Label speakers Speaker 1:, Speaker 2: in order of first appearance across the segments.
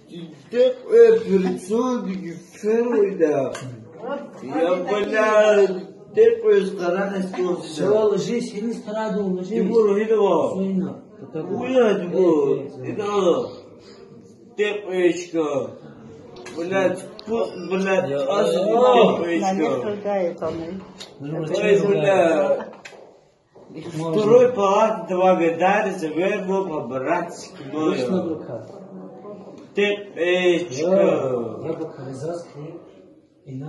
Speaker 1: перед собой ферой, да. Я, бля, терпаю старанность.
Speaker 2: Все, ложись, иди с параду, ложись.
Speaker 1: Тимур, иди.
Speaker 2: Сойна.
Speaker 1: Уя, Тимур, иди. Терпаечка. Блядь, аж терпаечка. Ой, бля. Второй палат, два года, заверну по-братски. Терпаечка.
Speaker 2: Я бы казалось,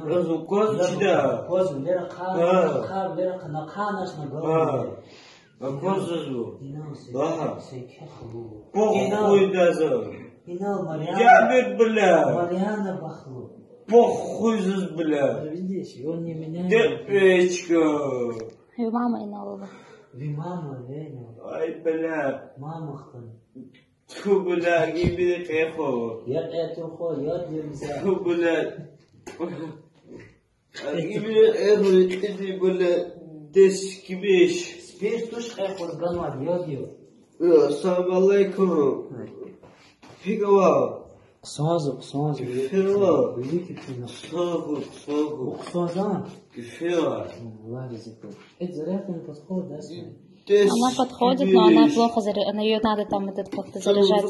Speaker 1: Разу козочка.
Speaker 2: Козу, лера ха, лера на наш на голову.
Speaker 1: А козу? Ага.
Speaker 2: Сейкехлу.
Speaker 1: Похуй даже.
Speaker 2: Инал Мариана.
Speaker 1: Я бля.
Speaker 2: Мариана бахлу.
Speaker 1: Похуй здесь, бля.
Speaker 2: Видишь, он не меняет.
Speaker 1: Терпечка.
Speaker 3: И мама Инала.
Speaker 2: Ви мама, Веня.
Speaker 1: Ай, бля.
Speaker 2: Мама хан.
Speaker 1: Тьфу, бля, гибели кайфово.
Speaker 2: Я это хо, я дерза.
Speaker 1: Тьфу, бля. Гибели эти, бля, дескибеш.
Speaker 2: Спишь, туш эхо сганвар, я дел.
Speaker 1: Ассаламу алейкум. Фигова.
Speaker 2: Сазу.
Speaker 1: Фигова.
Speaker 2: Великий кино.
Speaker 1: Согу.
Speaker 2: Сазан.
Speaker 1: Фигова.
Speaker 2: Аллах ризиков. Это зарядка не подходит, да, смотри?
Speaker 3: Она подходит, но она плохо заряжает. Ее надо там этот как-то заряжать.